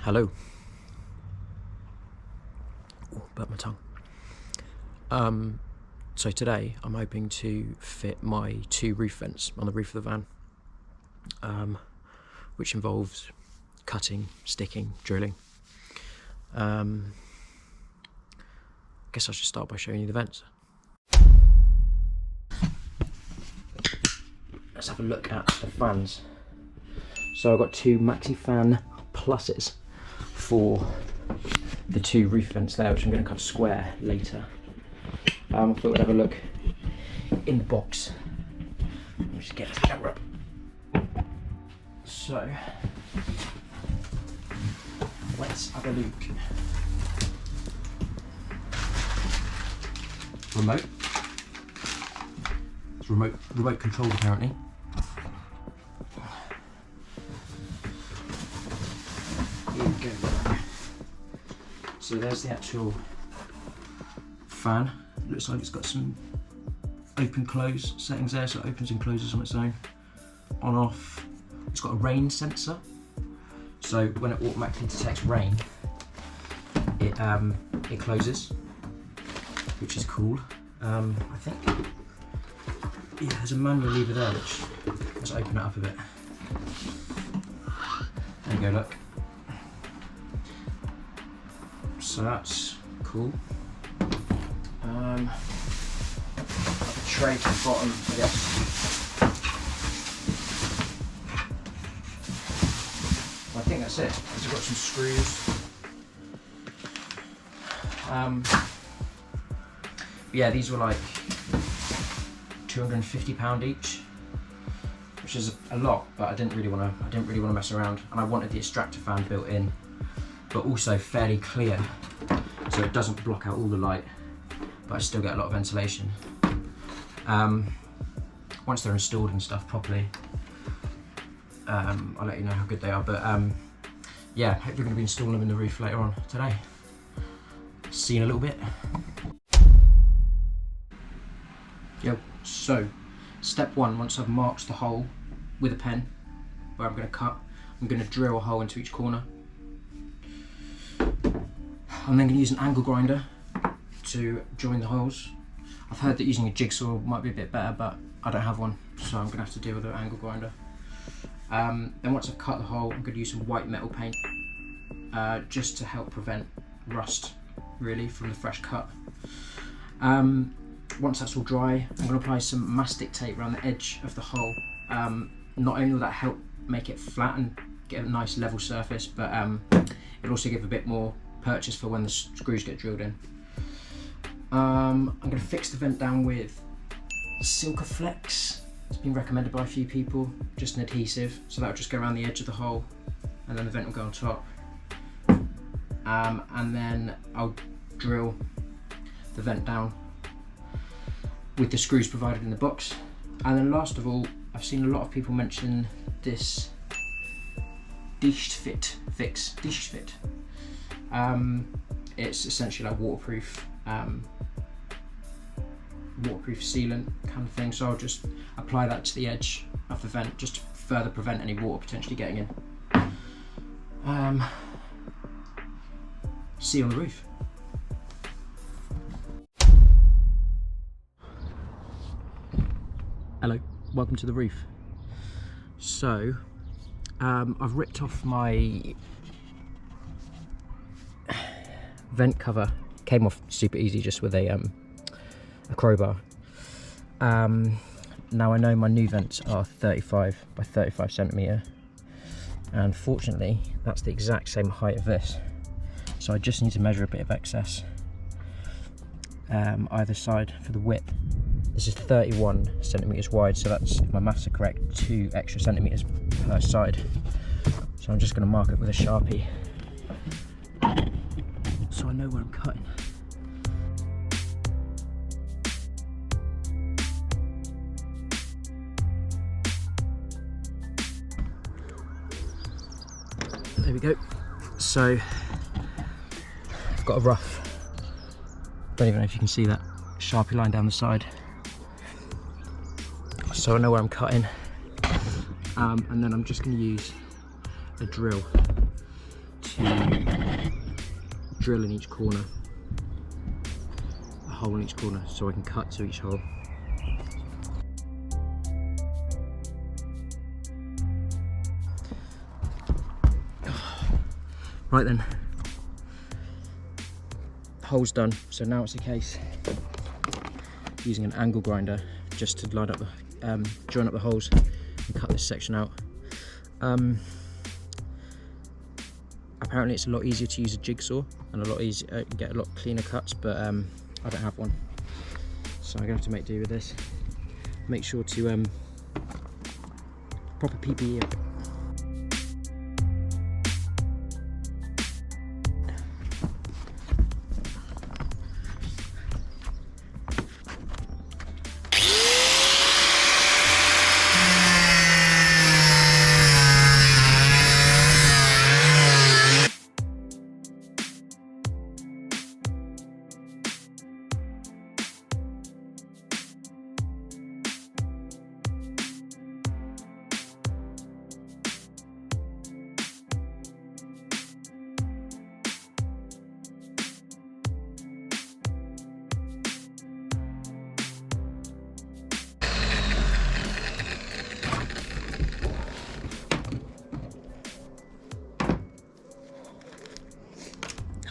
Hello. Oh, burnt my tongue. So today I'm hoping to fit my 2 roof vents on the roof of the van, which involves cutting, sticking, drilling. Guess I should start by showing you the vents. Let's have a look at the fans. So I've got 2 Maxxair fan pluses for the 2 roof vents there, which I'm going to cut square later. I thought we'd have a look in the box. Let me just get this camera up. So let's have a look. Remote. It's remote controlled apparently. Here we go. So there's the actual fan. Looks like it's got some open close settings there, so it opens and closes on its own. On off. It's got a rain sensor, so when it automatically detects rain, it closes, which is cool. I think, yeah, there's a manual lever there, which, let's open it up a bit. There you go, look. So that's cool. Got a tray to the bottom, I guess. I think that's it. I've got some screws. Yeah, these were like £250 each, which is a lot, but I didn't really want to mess around, and I wanted the extractor fan built in, but also fairly clear, so it doesn't block out all the light, but I still get a lot of ventilation. Once they're installed and stuff properly, I'll let you know how good they are, but yeah, hope we're going to be installing them in the roof later on today. See you in a little bit. Yo, so step 1, once I've marked the hole with a pen where I'm going to cut, I'm going to drill a hole into each corner. I'm then going to use an angle grinder to join the holes. I've heard that using a jigsaw might be a bit better, but I don't have one, so I'm going to have to deal with an angle grinder. Then once I've cut the hole, I'm going to use some white metal paint just to help prevent rust, really, from the fresh cut. Once that's all dry, I'm going to apply some mastic tape around the edge of the hole. Not only will that help make it flat and get a nice level surface, but it'll also give a bit more purchase for when the screws get drilled in. I'm going to fix the vent down with Silkaflex. It's been recommended by a few people, just an adhesive, so that'll just go around the edge of the hole and then the vent will go on top. And then I'll drill the vent down with the screws provided in the box. And then last of all, I've seen a lot of people mention this Dicht-Fix. It's essentially like waterproof sealant kind of thing, so I'll just apply that to the edge of the vent just to further prevent any water potentially getting in. See you on the roof. Hello, welcome to the roof. So I've ripped off my vent cover. Came off super easy just with a crowbar. Now I know my new vents are 35 by 35 centimetre, and fortunately that's the exact same height of this, so I just need to measure a bit of excess either side for the width. This is 31 centimetres wide, so that's, if my maths are correct, 2 extra centimetres per side. So I'm just going to mark it with a Sharpie so I know where I'm cutting. There we go. So I've got a rough, don't even know if you can see that Sharpie line down the side, so I know where I'm cutting. And then I'm just going to use a drill to drill in each corner, a hole in each corner, so I can cut to each hole. Right then, hole's done, so now it's a case using an angle grinder just to line up the, join up the holes and cut this section out. Apparently it's a lot easier to use a jigsaw and a lot easier, get a lot cleaner cuts, but I don't have one, so I'm gonna have to make do with this. Make sure to proper PPE.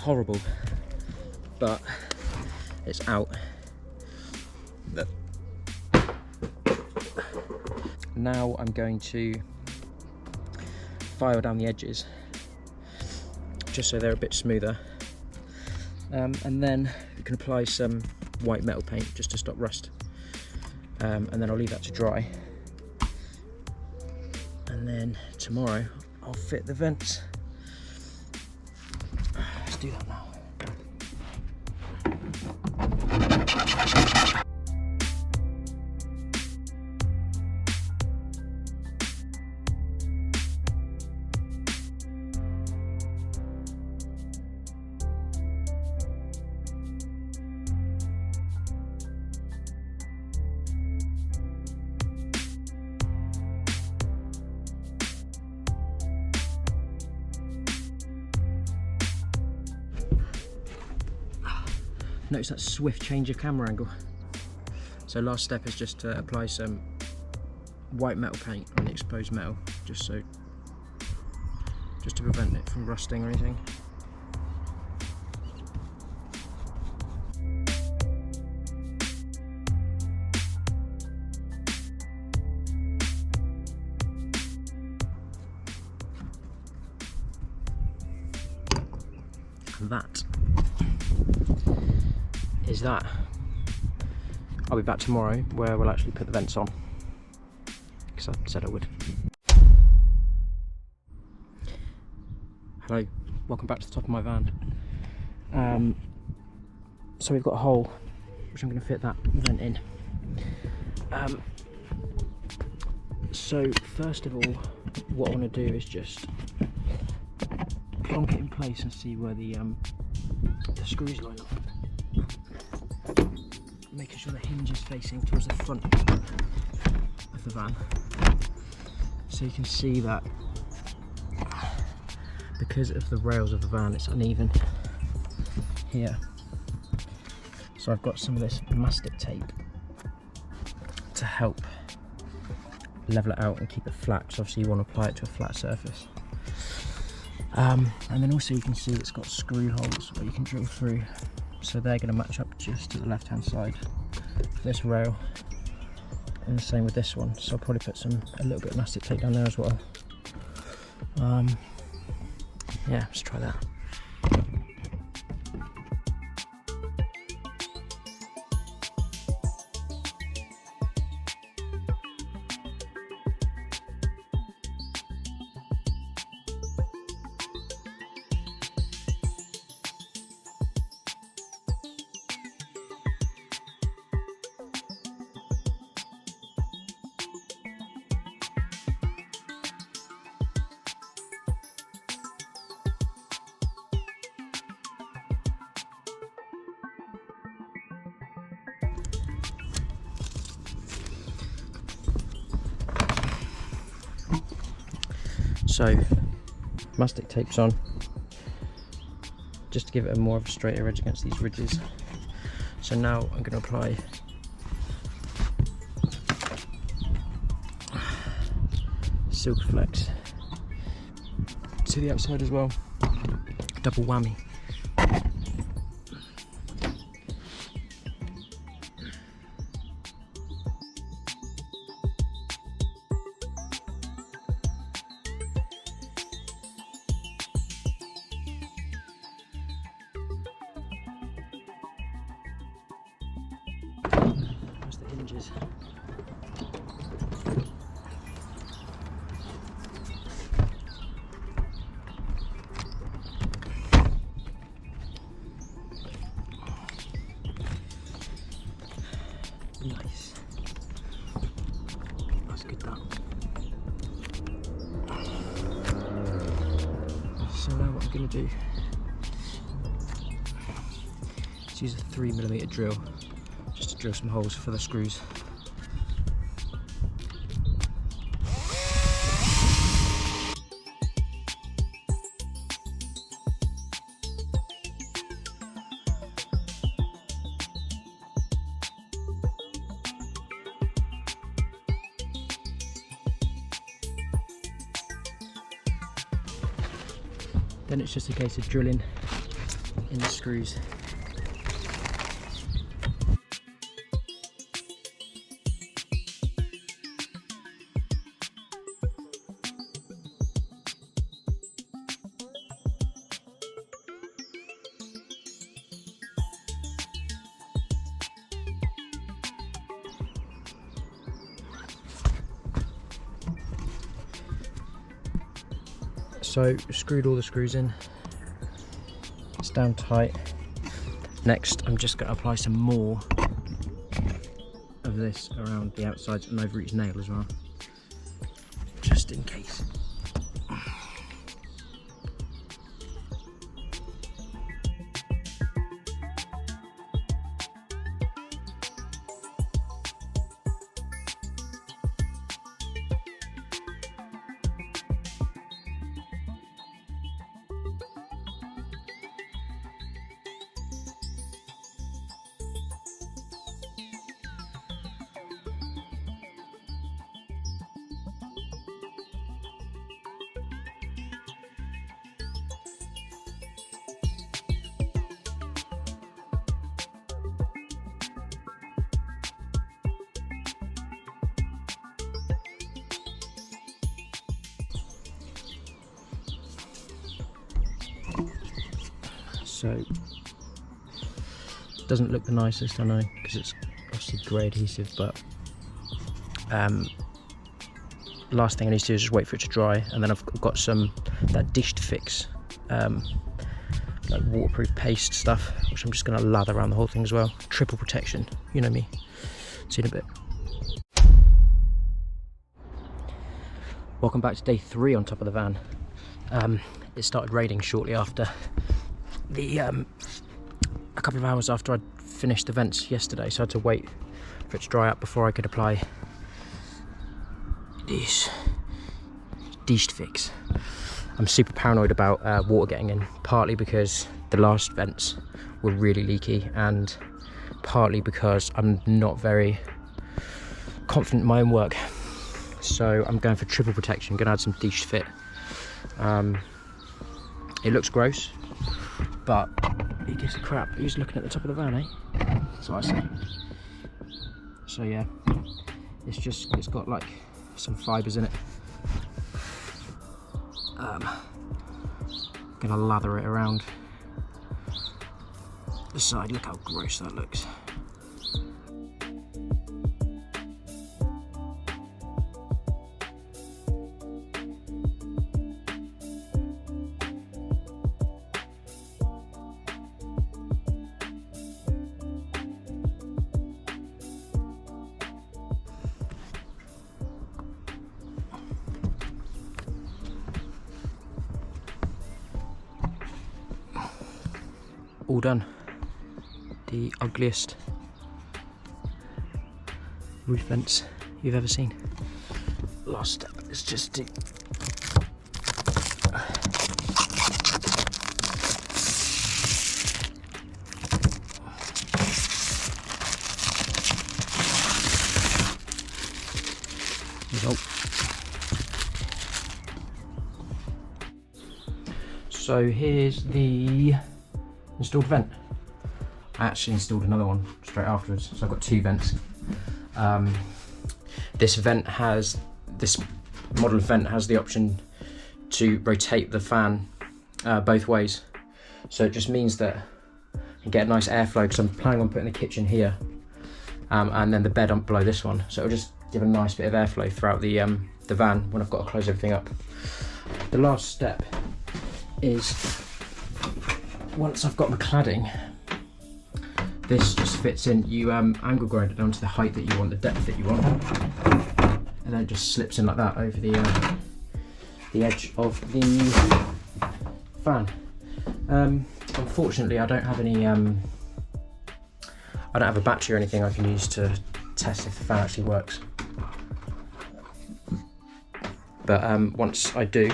Horrible, but it's out. Now I'm going to file down the edges just so they're a bit smoother, and then you can apply some white metal paint just to stop rust, and then I'll leave that to dry, and then tomorrow I'll fit the vents. Do that now. Notice that swift change of camera angle. So last step is just to apply some white metal paint on the exposed metal, just to prevent it from rusting or anything. And that is that. I'll be back tomorrow where we'll actually put the vents on, because I said I would. Hello, welcome back to the top of my van. So we've got a hole which I'm going to fit that vent in. So first of all, what I want to do is just plonk it in place and see where the screws line up. Making sure the hinge is facing towards the front of the van, so you can see that because of the rails of the van it's uneven here, so I've got some of this mastic tape to help level it out and keep it flat, because obviously you want to apply it to a flat surface. And then also you can see it's got screw holes where you can drill through, so they're going to match up just to the left hand side of this rail, and the same with this one, so I'll probably put a little bit of mastic tape down there as well. Yeah, let's try that. So mastic tape's on, just to give it a more of a straighter edge against these ridges. So now I'm going to apply Silkflex to the outside as well. Double whammy. There's the hinges. Nice. That's good, that. So now what I'm going to do is use a 3mm drill just to drill some holes for the screws. Then it's just a case of drilling in the screws. So screwed all the screws in, it's down tight. Next I'm just going to apply some more of this around the outsides and over each nail as well, just in case. So it doesn't look the nicest, I know, because it's obviously grey adhesive, but last thing I need to do is just wait for it to dry, and then I've got some that Dicht-Fix like waterproof paste stuff, which I'm just going to lather around the whole thing as well. Triple protection, you know me. See you in a bit. Welcome back to day 3 on top of the van. It started raining shortly after the a couple of hours after I'd finished the vents yesterday, so I had to wait for it to dry up before I could apply this Dicht-Fix. I'm super paranoid about water getting in, partly because the last vents were really leaky, and partly because I'm not very confident in my own work. So I'm going for triple protection, going to add some Dicht-Fix. It looks gross, but it gives a crap who's looking at the top of the van, eh? That's what I say. So yeah, it's got like some fibres in it. Gonna lather it around the side. Look how gross that looks. All done. The ugliest roof vents you've ever seen. Last step is just to So here's the installed vent. I actually installed another one straight afterwards, so I've got 2 vents. This model of vent has the option to rotate the fan both ways. So it just means that I get a nice airflow, because I'm planning on putting the kitchen here and then the bed on below this one. So it'll just give a nice bit of airflow throughout the van when I've got to close everything up. The last step is, once I've got my cladding, this just fits in. You angle grind it down to the height that you want, the depth that you want, and then it just slips in like that over the edge of the fan. Unfortunately, I don't have any. I don't have a battery or anything I can use to test if the fan actually works. But once I do,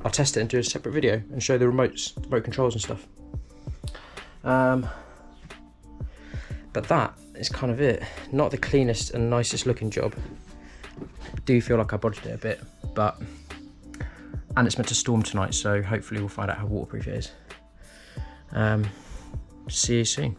I'll test it and do a separate video and show the remotes, the remote controls and stuff. But that is kind of it. Not the cleanest and nicest looking job. I do feel like I bodged it a bit, and it's meant to storm tonight, so hopefully we'll find out how waterproof it is. See you soon.